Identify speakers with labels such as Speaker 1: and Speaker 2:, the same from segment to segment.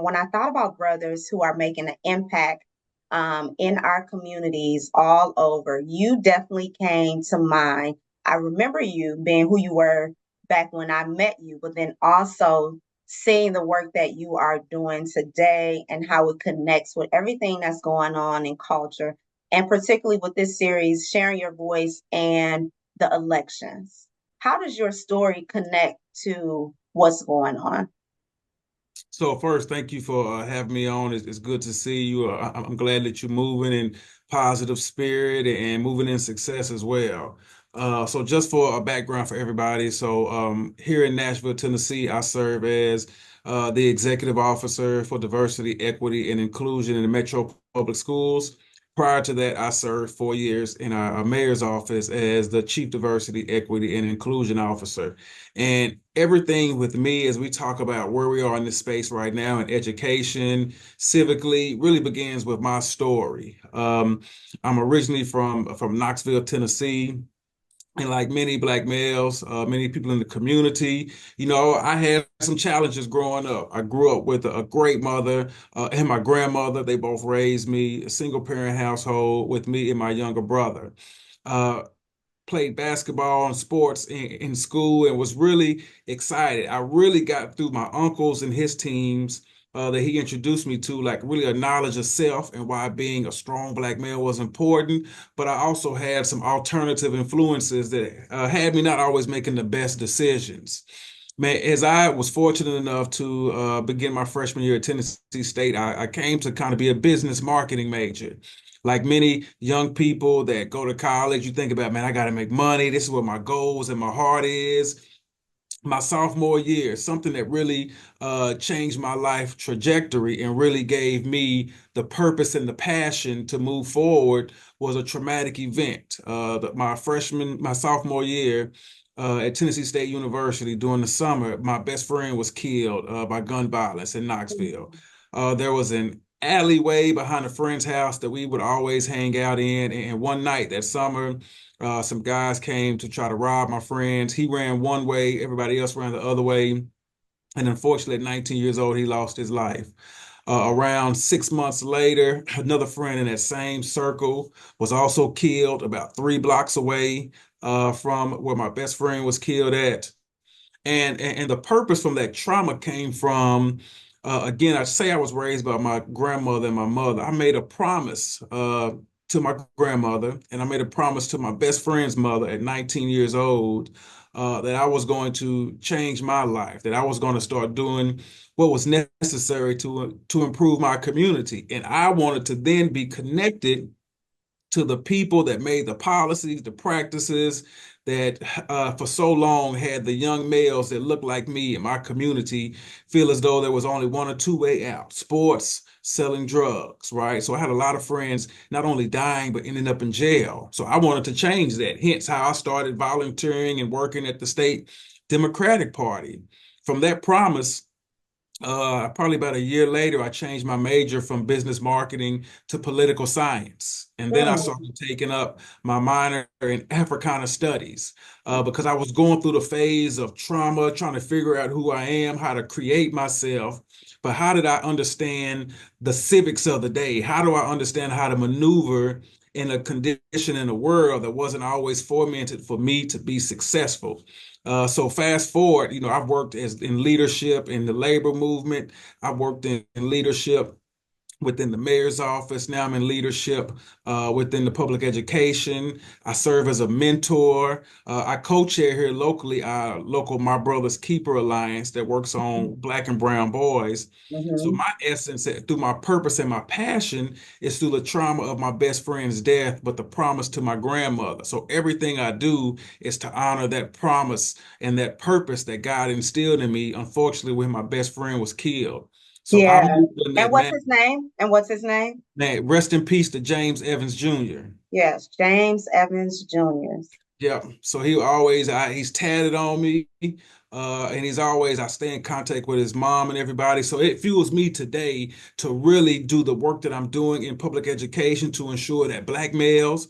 Speaker 1: When I thought about brothers who are making an impact in our communities all over, you definitely came to mind. I remember you being who you were back when I met you, but then also seeing the work that you are doing today and how it connects with everything that's going on in culture, and particularly with this series, Sharing Your Voice and the elections. How does your story connect to what's going on?
Speaker 2: So first, thank you for having me on. It's good to see you. I'm glad that you're moving in positive spirit and moving in success as well. So just for a background for everybody, here in Nashville, Tennessee, I serve as the executive officer for diversity, equity, and inclusion in the Metro Public Schools. Prior to that, I served 4 years in our mayor's office as the chief diversity, equity, and inclusion officer. And everything with me, as we talk about where we are in this space right now in education, civically, really begins with my story. I'm originally from Knoxville, Tennessee. And like many Black males, many people in the community, I had some challenges growing up. I grew up with a great mother and my grandmother. They both raised me, a single parent household with me and my younger brother. Uh, Played basketball and sports in school and was really excited. I really got through my uncles and his teams that he introduced me to, like really a knowledge of self and why being a strong Black male was important. But I also had some alternative influences that had me not always making the best decisions. Man, as I was fortunate enough to begin my freshman year at Tennessee State, I came to kind of be a business marketing major. Like many young people that go to college, you think about, man, I got to make money. This is what my goals and my heart is. My sophomore year, something that really changed my life trajectory and really gave me the purpose and the passion to move forward was a traumatic event. My sophomore year at Tennessee State University during the summer, my best friend was killed by gun violence in Knoxville. There was an alleyway behind a friend's house that we would always hang out in. And one night that summer, some guys came to try to rob my friends. He ran one way, everybody else ran the other way. And unfortunately, at 19 years old, he lost his life. Around 6 months later, another friend in that same circle was also killed about 3 blocks away from where my best friend was killed at. And the purpose from that trauma came from, again, I say I was raised by my grandmother and my mother. I made a promise to my grandmother, and I made a promise to my best friend's mother at 19 years old that I was going to change my life, that I was going to start doing what was necessary to improve my community. And I wanted to then be connected to the people that made the policies, the practices that for so long had the young males that looked like me in my community feel as though there was only one or two way out: sports, selling drugs, right? So I had a lot of friends not only dying, but ending up in jail. So I wanted to change that. Hence how I started volunteering and working at the state Democratic Party. From that promise, probably about a year later, I changed my major from business marketing to political science. And then I
Speaker 1: Mm.
Speaker 2: started taking up my minor in Africana studies because I was going through the phase of trauma, trying to figure out who I am, how to create myself. But how did I understand the civics of the day? How do I understand how to maneuver in a condition in a world that wasn't always fomented for me to be successful? So fast forward, I've worked as in leadership in the labor movement. I've worked in leadership within the mayor's office. Now I'm in leadership within the public education. I serve as a mentor. I co-chair here locally our local My Brother's Keeper Alliance that works on Black and brown boys. So
Speaker 1: Mhm.
Speaker 2: my essence, through my purpose and my passion, is through the trauma of my best friend's death, but the promise to my grandmother. So everything I do is to honor that promise and that purpose that God instilled in me, unfortunately, when my best friend was killed. So I
Speaker 1: Yeah.
Speaker 2: moved in
Speaker 1: And
Speaker 2: that
Speaker 1: what's
Speaker 2: manner.
Speaker 1: his name? And what's his name?
Speaker 2: Man, rest in peace to James Evans Jr.
Speaker 1: Yes, James Evans Jr.
Speaker 2: Yeah, so he always he's tatted on me. And I stay in contact with his mom and everybody. So it fuels me today to really do the work that I'm doing in public education to ensure that Black males,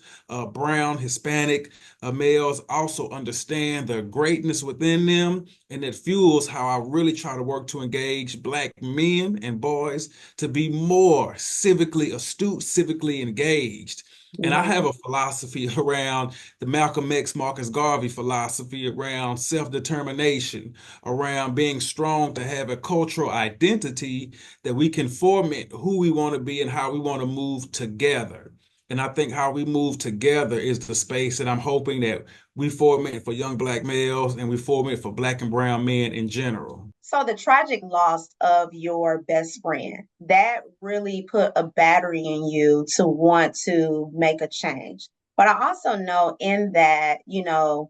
Speaker 2: brown, Hispanic males also understand the greatness within them. And it fuels how I really try to work to engage Black men and boys to be more civically astute, civically engaged. And I have
Speaker 1: Mhm.
Speaker 2: a philosophy around the Malcolm X, Marcus Garvey philosophy around self-determination, around being strong to have a cultural identity that we can format who we want to be and how we want to move together. And I think how we move together is the space that I'm hoping that we format for young Black males and we format for Black and brown men in general.
Speaker 1: So the tragic loss of your best friend, that really put a battery in you to want to make a change. But I also know in that, you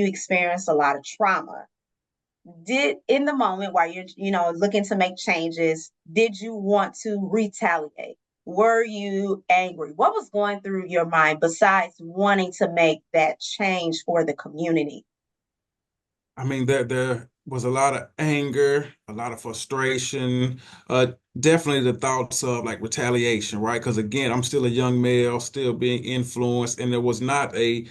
Speaker 1: experienced a lot of trauma. Did in the moment while you're, looking to make changes, did you want to retaliate? Were you angry? What was going through your mind besides wanting to make that change for the community?
Speaker 2: I mean, there was a lot of anger, a lot of frustration, uh, definitely the thoughts of like retaliation, right? Because again, I'm still a young male, still being influenced, and there was not a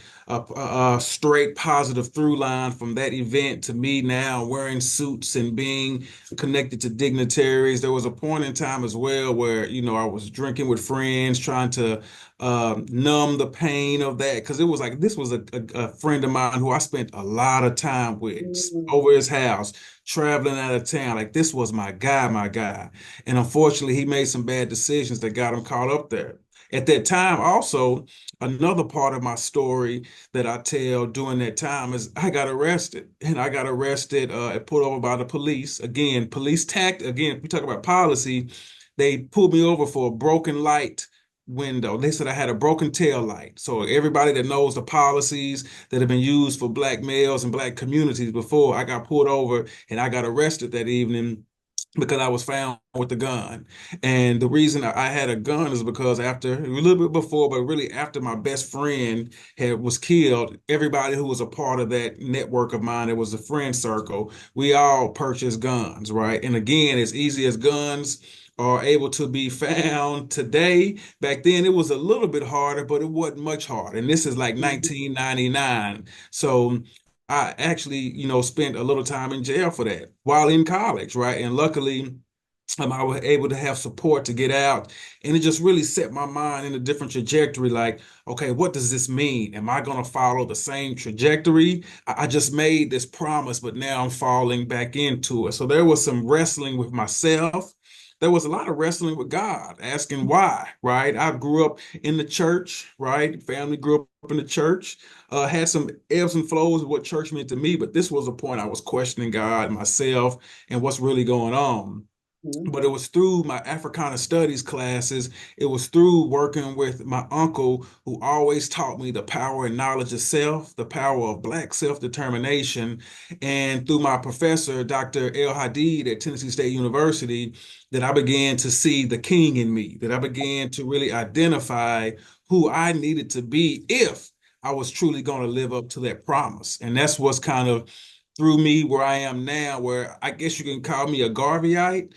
Speaker 2: straight positive through line from that event to me now wearing suits and being connected to dignitaries. There was a point in time as well where, I was drinking with friends, trying to numb the pain of that because it was like this was a friend of mine who I spent a lot of time with
Speaker 1: Mm,
Speaker 2: over his house, traveling out of town. Like this was my guy, my guy. And unfortunately, he made some bad decisions that got him caught up there. At that time, also, another part of my story that I tell during that time is I got arrested. And I got arrested and pulled over by the police. Again, police tact, again, we talk about policy. They pulled me over for a broken light window. They said I had a broken tail light. So everybody that knows the policies that have been used for Black males and Black communities before, I got pulled over and I got arrested that evening because I was found with a gun. And the reason I had a gun is because after a little bit before, but really after my best friend was killed, everybody who was a part of that network of mine, it was a friend circle, we all purchased guns, right? And again, as easy as guns are able to be found today, back then it was a little bit harder, but it wasn't much harder. And this is like
Speaker 1: mhm,
Speaker 2: 1999. So I actually, spent a little time in jail for that while in college, right? And luckily, I was able to have support to get out. And it just really set my mind in a different trajectory. Like, okay, what does this mean? Am I going to follow the same trajectory? I just made this promise, but now I'm falling back into it. So there was some wrestling with myself. There was a lot of wrestling with God, asking why, right? I grew up in the church, right? Family grew up in the church, had some ebbs and flows of what church meant to me, but this was a point I was questioning God, myself, and what's really going on.
Speaker 1: mhm,
Speaker 2: But it was through my Africana studies classes. It was through working with my uncle who always taught me the power and knowledge of self, the power of Black self-determination, and through my professor, Dr. El Hadid at Tennessee State University, that I began to see the king in me, that I began to really identify who I needed to be if I was truly going to live up to that promise. And that's what's kind of through me where I am now, where I guess you can call me a Garveyite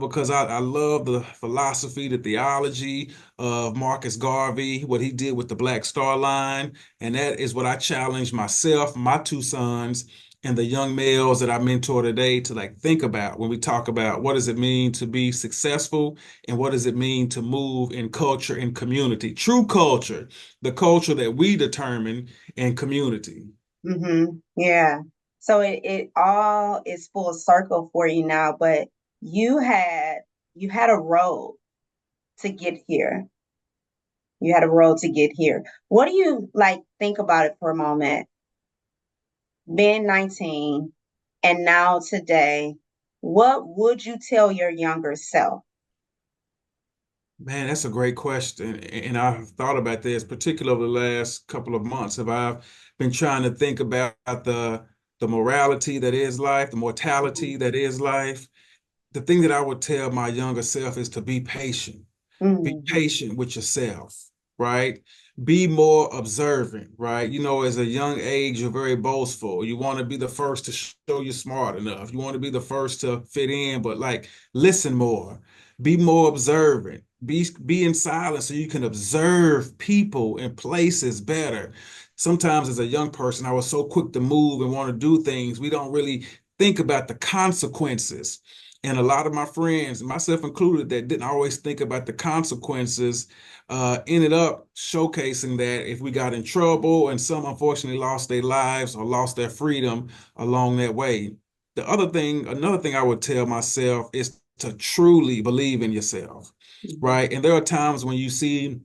Speaker 2: because I love the philosophy, the theology of Marcus Garvey, what he did with the Black Star Line. And that is what I challenge myself, my two sons, and the young males that I mentor today to like think about when we talk about what does it mean to be successful and what does it mean to move in culture and community. True culture, the culture that we determine in community.
Speaker 1: yeah. So it all is full circle for you now, but you had you had a road to get here. You had a road to get here. What do you like think about it for a moment? Being 19 and now today, what would you tell your younger self?
Speaker 2: Man, that's a great question. And I've thought about this, particularly over the last couple of months. Have I've been trying to think about the morality that is life, the mortality that is life. The thing that I would tell my younger self is to be patient. Be
Speaker 1: Mm-hmm.
Speaker 2: patient with yourself, right? Be more observant, right? As a young age, you're very boastful. You want to be the first to show you're smart enough. You want to be the first to fit in, but like listen more. Be more observant. Be in silence so you can observe people and places better. Sometimes as a young person, I was so quick to move and want to do things. We don't really think about the consequences. And a lot of my friends, myself included, that didn't always think about the consequences ended up showcasing that if we got in trouble, and some unfortunately lost their lives or lost their freedom along that way. Another thing I would tell myself is to truly believe in yourself,
Speaker 1: Mhm.
Speaker 2: right? And there are times when you see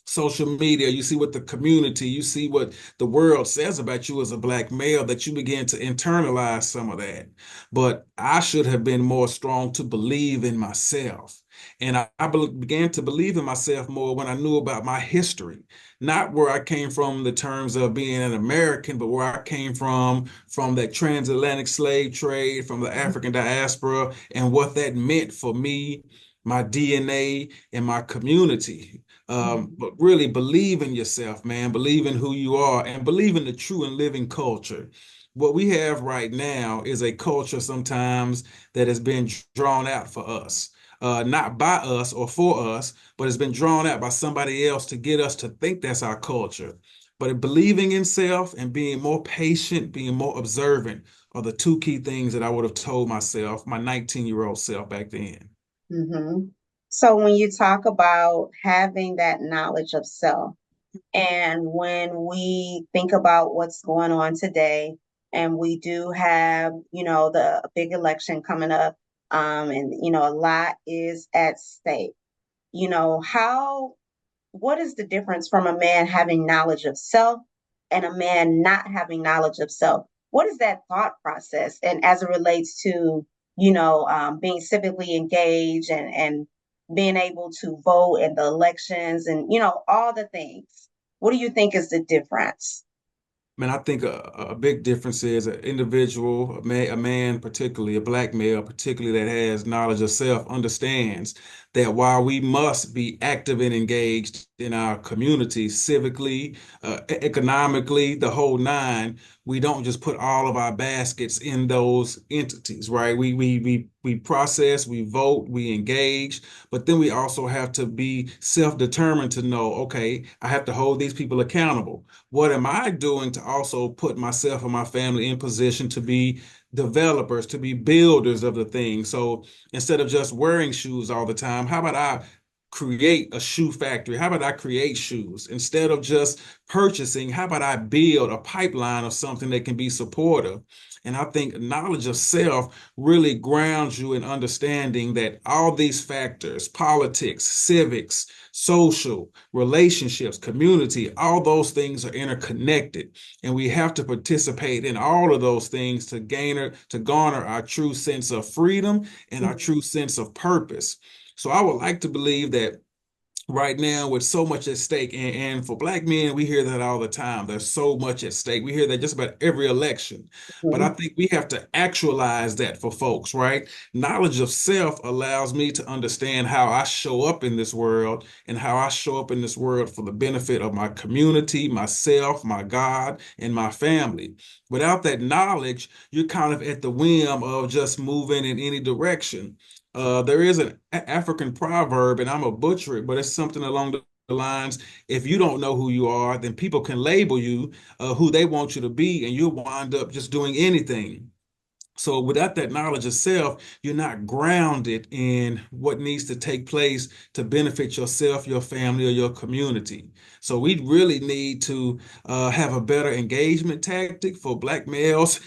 Speaker 2: social media, you see what the community, you see what the world says about you as a black male, that you begin to internalize some of that. But I should have been more strong to believe in myself. And I began to believe in myself more when I knew about my history, not where I came from in the terms of being an American, but where I came from that transatlantic slave trade, from the African diaspora, and what that meant for me, my DNA, and my community.
Speaker 1: Mhm.
Speaker 2: But really believe in yourself, man. Believe in who you are and believe in the true and living culture. What we have right now is a culture sometimes that has been drawn out for us, not by us or for us, but it's been drawn out by somebody else to get us to think that's our culture. But believing in self and being more patient, being more observant are the two key things that I would have told myself, my 19-year-old self back then.
Speaker 1: Mhm. So when you talk about having that knowledge of self, and when we think about what's going on today, and we do have, the big election coming up, and a lot is at stake. How what is the difference from a man having knowledge of self and a man not having knowledge of self? What is that thought process? And as it relates to, being civically engaged and being able to vote in the elections and, all the things. What do you think is the difference?
Speaker 2: Man, I think a big difference is an individual, a man, particularly a black male, particularly that has knowledge of self, understands that while we must be active and engaged in our community, civically, economically, the whole nine, we don't just put all of our baskets in those entities, right? We process, we vote, we engage, but then we also have to be self-determined to know, okay, I have to hold these people accountable. What am I doing to also put myself and my family in position to be developers, to be builders of the thing? So instead of just wearing shoes all the time, how about I create a shoe factory? How about I create shoes? Instead of just purchasing, how about I build a pipeline of something that can be supportive? And I think knowledge of self really grounds you in understanding that all these factors, politics, civics, social, relationships, community, all those things are interconnected. And we have to participate in all of those things to garner our true sense of freedom and our
Speaker 1: Mhm.
Speaker 2: true sense of purpose. So I would like to believe that right now with so much at stake, and for black men we hear that all the time, there's so much at stake. We hear that just about every election, but I
Speaker 1: Mhm.
Speaker 2: think we have to actualize that for folks, right? Knowledge of self allows me to understand how I show up in this world and how I show up in this world for the benefit of my community, myself, my God, and my family. Without that knowledge, you're kind of at the whim of just moving in any direction. There is an African proverb, and I'm a butcher it, but it's something along the lines, if you don't know who you are, then people can label you who they want you to be, and you'll wind up just doing anything. So without that knowledge of self, you're not grounded in what needs to take place to benefit yourself, your family, or your community. So we really need to have a better engagement tactic for black males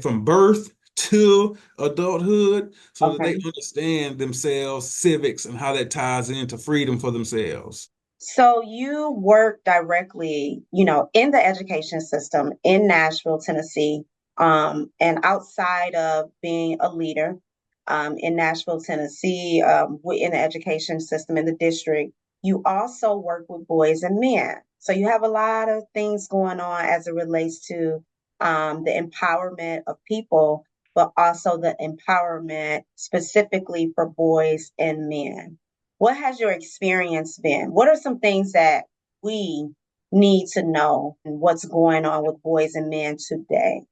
Speaker 2: from birth to adulthood, so that they
Speaker 1: Okay.
Speaker 2: understand themselves, civics, and how that ties into freedom for themselves.
Speaker 1: So you work directly, in the education system in Nashville, Tennessee, and outside of being a leader, in Nashville, Tennessee, in the education system in the district, you also work with boys and men. So you have a lot of things going on as it relates to the empowerment of people, but also the empowerment specifically for boys and men. What has your experience been? What are some things that we need to know and what's going on with boys and men today?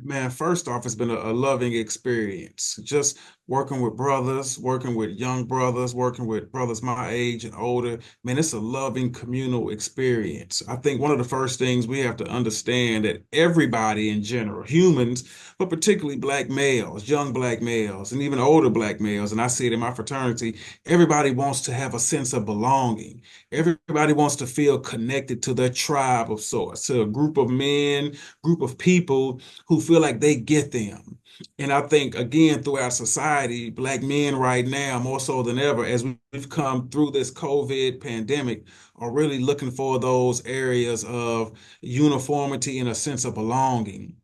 Speaker 2: Man, first off, it's been a loving experience. Just working with brothers, working with young brothers, working with brothers my age and older. Man, it's a loving communal experience. I think one of the first things we have to understand that everybody in general, humans, but particularly black males, young black males, and even older black males, and I see it in my fraternity, everybody wants to have a sense of belonging. Everybody wants to feel connected to their tribe of sorts, to a group of men, group of people who feel like they get them. And I think, again, throughout society, black men right now, more so than ever, as we've come through this COVID pandemic, are really looking for those areas of uniformity and a sense of belonging.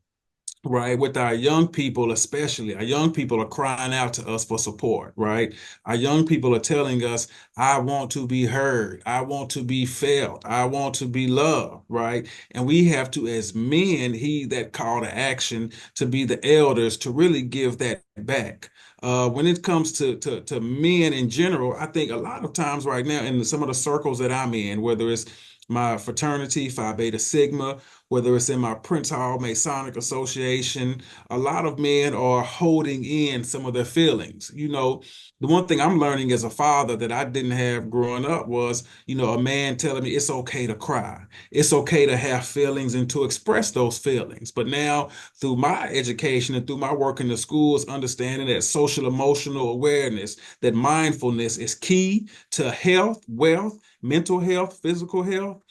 Speaker 2: Right, with our young people, especially, our young people are crying out to us for support, right? Our young people are telling us, I want to be heard, I want to be felt, I want to be loved, right? And we have to, as men, heed that call to action to be the elders to really give that back. When it comes to men in general, I think a lot of times right now in some of the circles that I'm in, whether it's my fraternity, Phi Beta Sigma, whether it's in my Prince Hall Masonic Association, a lot of men are holding in some of their feelings. The one thing I'm learning as a father that I didn't have growing up was, a man telling me it's okay to cry. It's okay to have feelings and to express those feelings. But now, through my education and through my work in the schools, understanding that social emotional awareness, that mindfulness is key to health, wealth, mental health, physical health,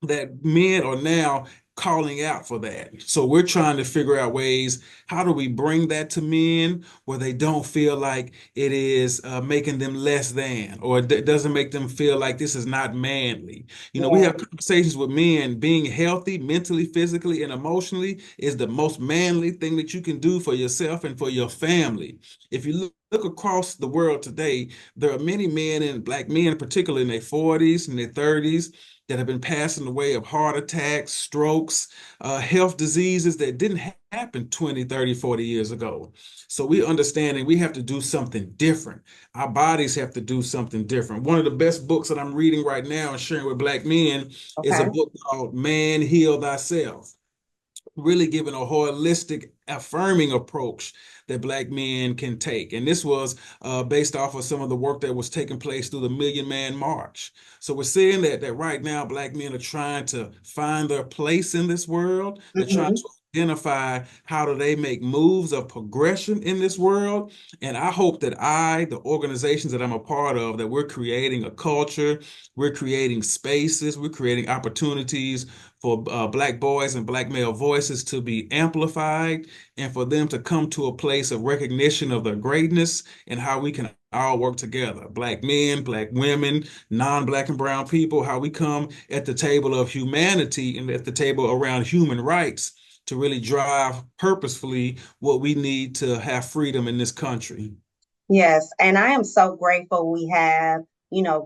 Speaker 2: that men are now calling out for that. So we're trying to figure out ways, how do we bring that to men where they don't feel like it is making them less than, or it doesn't make them feel like this is not manly. We
Speaker 1: Yeah.
Speaker 2: have conversations with men. Being healthy mentally, physically, and emotionally is the most manly thing that you can do for yourself and for your family. If you look across the world today, there are many men, and black men, particularly in their 40s and their 30s, that have been passing away of heart attacks, strokes, health diseases that didn't happen 20, 30, 40 years ago. So we understanding we have to do something different. Our bodies have to do something different. One of the best books that I'm reading right now and sharing with black men is a
Speaker 1: Okay.
Speaker 2: book called Man, Heal Thyself, really giving a holistic, affirming approach that black men can take. And this was based off of some of the work that was taking place through the Million Man March. So we're seeing that right now black men are trying to find their place in this world. They're trying
Speaker 1: Hmm.
Speaker 2: to identify how do they make moves of progression in this world. And I hope that the organizations that I'm a part of, that we're creating a culture, we're creating spaces, we're creating opportunities for black boys and black male voices to be amplified and for them to come to a place of recognition of their greatness and how we can all work together. Black men, black women, non-black and brown people, how we come at the table of humanity and at the table around human rights to really drive purposefully what we need to have freedom in this country.
Speaker 1: Yes, and I am so grateful we have,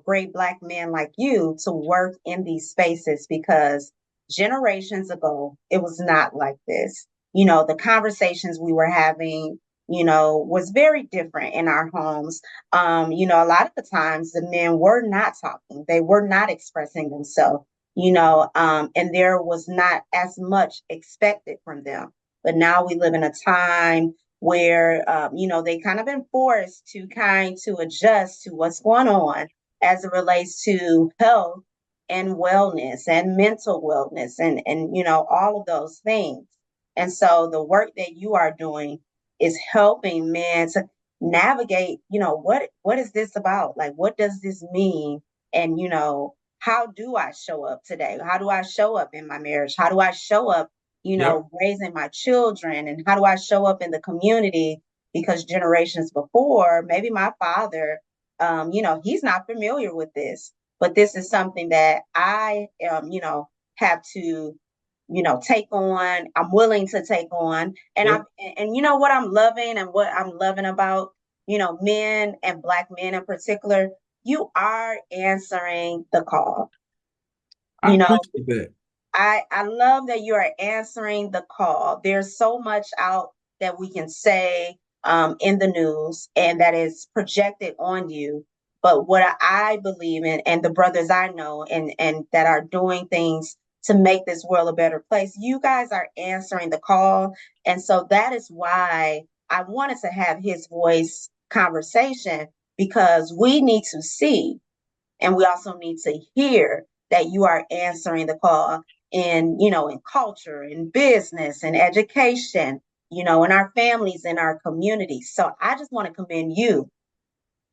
Speaker 1: great Black men like you to work in these spaces because generations ago, it was not like this. The conversations we were having, was very different in our homes. A lot of the times the men were not talking, they were not expressing themselves, and there was not as much expected from them. But now we live in a time where they kind of been forced to adjust to what's going on as it relates to health and wellness and mental wellness and all of those things. And so the work that you are doing is helping men to navigate, what is this about? Like what does this mean? And how do I show up today? How do I show up in my marriage? How do I show up
Speaker 2: Yep.
Speaker 1: raising my children, and how do I show up in the community? Because generations before, maybe my father, he's not familiar with this, but this is something that I, have to, take on. I'm willing to take on, and
Speaker 2: Yep.
Speaker 1: what I'm loving and what I'm loving about, men and Black men in particular, you are answering the call.
Speaker 2: I
Speaker 1: You know,
Speaker 2: appreciate that.
Speaker 1: I love that you are answering the call. There's so much out that we can say in the news and that is projected on you. But what I believe in, and the brothers I know, and that are doing things to make this world a better place, you guys are answering the call. And so that is why I wanted to have his voice conversation, because we need to see, and we also need to hear that you are answering the call in, in culture, in business, in education, in our families, in our communities. So I just want to commend you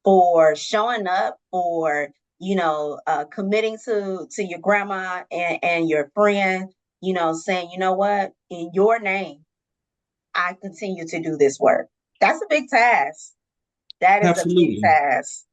Speaker 1: for showing up, for committing to your grandma and your friend, saying, you know what, in your name, I continue to do this work. That's a big task. That is a big
Speaker 2: Absolutely.
Speaker 1: task.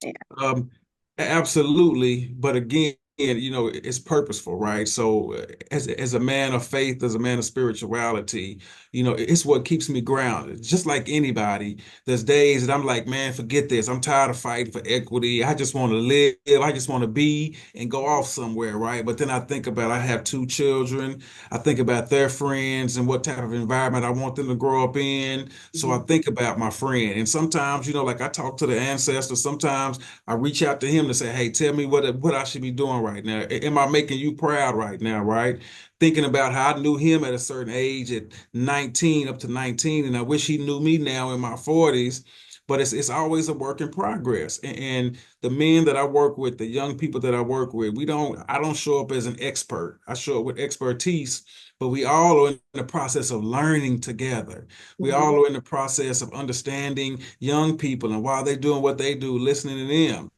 Speaker 1: Yeah.
Speaker 2: Um, Absolutely, but again, it's purposeful, right? So, as a man of faith, as a man of spirituality, it's what keeps me grounded. Just like anybody, there's days that I'm like, man, forget this. I'm tired of fighting for equity. I just want to live. I just want to be and go off somewhere, right? But then I think about I have two children. I think about their friends and what type of environment I want them to grow up in. So I
Speaker 1: Mhm.
Speaker 2: think about my friend, and sometimes, like I talk to the ancestors. Sometimes I reach out to him to say, hey, tell me what I should be doing right now. Am I making you proud right now, right? Thinking about how I knew him at a certain age at 19, up to 19, and I wish he knew me now in my 40s. But it's always a work in progress. And the men that I work with, the young people that I work with, I don't show up as an expert. I show up with expertise, but we all are in the process of learning together. We
Speaker 1: Mhm.
Speaker 2: all are in the process of understanding young people and why they're doing what they do, listening to them.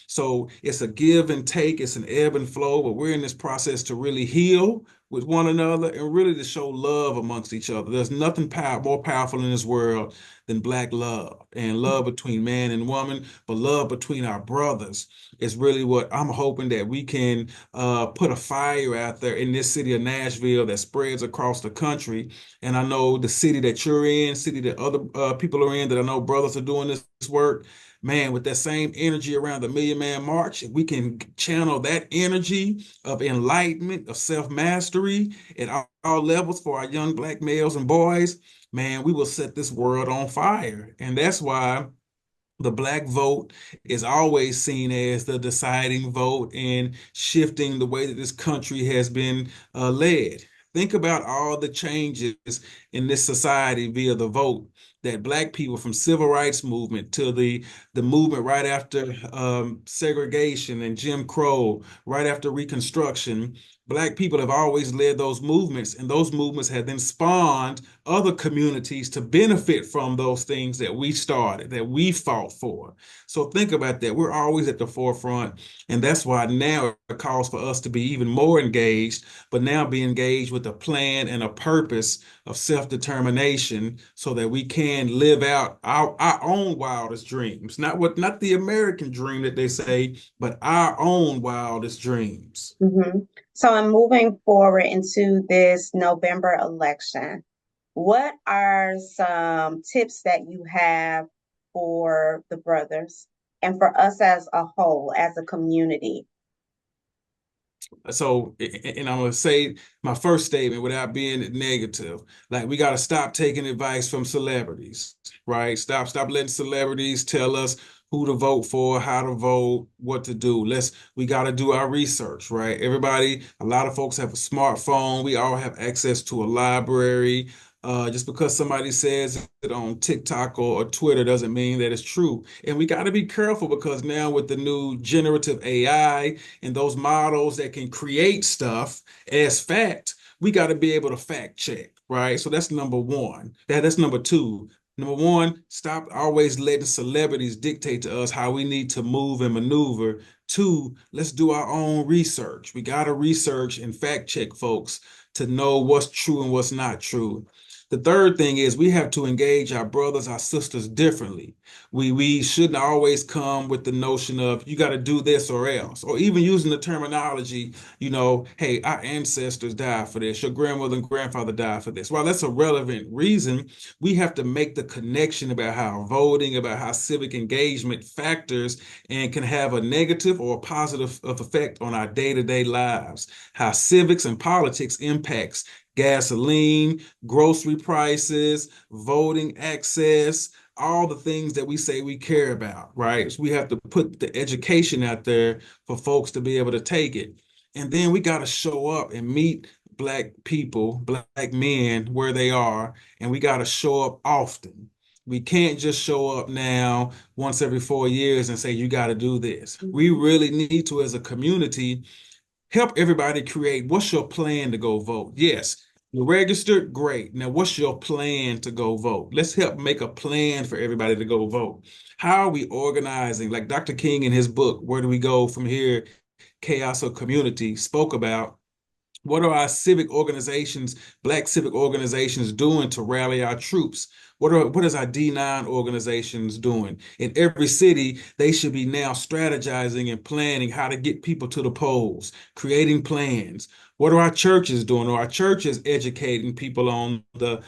Speaker 2: So it's a give and take, it's an ebb and flow, but we're in this process to really heal with one another and really to show love amongst each other. There's nothing more powerful in this world than black love and love between man and woman, but love between our brothers is really what I'm hoping that we can put a fire out there in this city of Nashville that spreads across the country. And I know the city that you're in, city that other people are in, that I know brothers are doing this work, man, with that same energy around the Million Man March, if we can channel that energy of enlightenment, of self-mastery at all levels for our young black males and boys, man, we will set this world on fire. And that's why the black vote is always seen as the deciding vote in shifting the way that this country has been led. Think about all the changes in this society via the vote that black people, from civil rights movement to the movement right after segregation and Jim Crow, right after Reconstruction, black people have always led those movements, and those movements have then spawned other communities to benefit from those things that we started, that we fought for. So think about that. We're always at the forefront, and that's why now it calls for us to be even more engaged, but now be engaged with a plan and a purpose of self-determination so that we can live out our own wildest dreams. Not the American dream that they say, but our own wildest dreams.
Speaker 1: Mhm. So in moving forward into this November election, what are some tips that you have for the brothers and for us as a whole, as a community?
Speaker 2: So, and I'm gonna say my first statement without being negative. Like, we got to stop taking advice from celebrities, right? Stop letting celebrities tell us who to vote for, how to vote, what to do. We got to do our research, right? A lot of folks have a smartphone. We all have access to a library. Just because somebody says it on TikTok or Twitter doesn't mean that it's true. And we got to be careful because now with the new generative AI and those models that can create stuff as fact, we got to be able to fact check, right? So that's number one. That's number two. Number one, stop always letting celebrities dictate to us how we need to move and maneuver. Two, let's do our own research. We got to research and fact check folks to know what's true and what's not true. The third thing is we have to engage our brothers, our sisters differently. We shouldn't always come with the notion of you got to do this or else, or even using the terminology, hey, our ancestors died for this, your grandmother and grandfather died for this. While that's a relevant reason, we have to make the connection about how voting, about how civic engagement factors and can have a negative or a positive effect on our day-to-day lives, how civics and politics impacts gasoline, grocery prices, voting access, all the things that we say we care about, right? So we have to put the education out there for folks to be able to take it. And then we got to show up and meet Black people, Black men where they are, and we got to show up often. We can't just show up now once every 4 years and say, you got to do this. We
Speaker 1: Mhm.
Speaker 2: really need to, as a community, help everybody create what's your plan to go vote. Yes, you're registered, great. Now, what's your plan to go vote? Let's help make a plan for everybody to go vote. How are we organizing? Like Dr. King in his book, Where Do We Go From Here? Chaos or Community, spoke about what are our civic organizations, Black civic organizations doing to rally our troops? What is our D9 organizations doing? In every city, they should be now strategizing and planning how to get people to the polls, creating plans. What are our churches doing? Are our churches educating people on the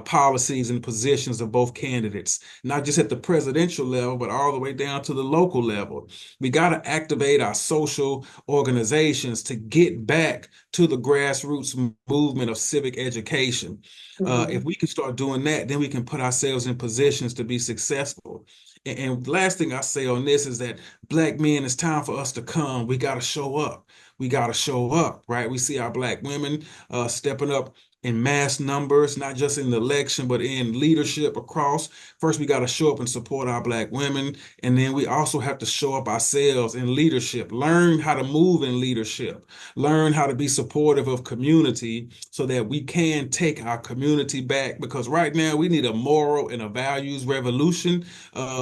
Speaker 2: policies and positions of both candidates, not just at the presidential level, but all the way down to the local level? We got to activate our social organizations to get back to the grassroots movement of civic education. If
Speaker 1: Mhm.
Speaker 2: we can start doing that, then we can put ourselves in positions to be successful. And last thing I say on this is that Black men, it's time for us to come. We got to show up. We got to show up, right? We see our Black women stepping up in mass numbers, not just in the election, but in leadership across. First, we got to show up and support our Black women. And then we also have to show up ourselves in leadership, learn how to move in leadership, learn how to be supportive of community so that we can take our community back. Because right now we need a moral and a values revolution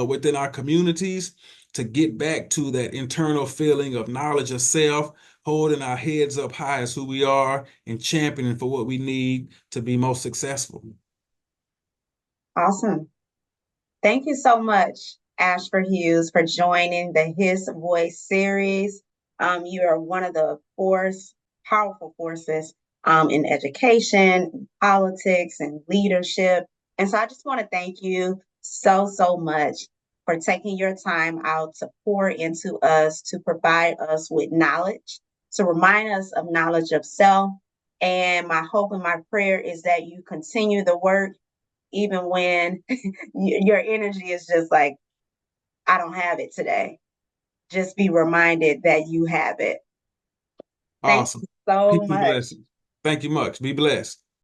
Speaker 2: within our communities to get back to that internal feeling of knowledge of self, holding our heads up high as who we are, and championing for what we need to be most successful.
Speaker 1: Awesome. Thank you so much, Ashford Hughes, for joining the His Voice series. You are one of the powerful forces in education, politics, and leadership. And so I just want to thank you so much for taking your time out to pour into us, to provide us with knowledge, to remind us of knowledge of self. And my hope and my prayer is that you continue the work even when your energy is just like, I don't have it today. Just be reminded that you have it. Thank
Speaker 2: Awesome.
Speaker 1: you so
Speaker 2: Peace and
Speaker 1: much.
Speaker 2: blessings. Thank you much. Be blessed.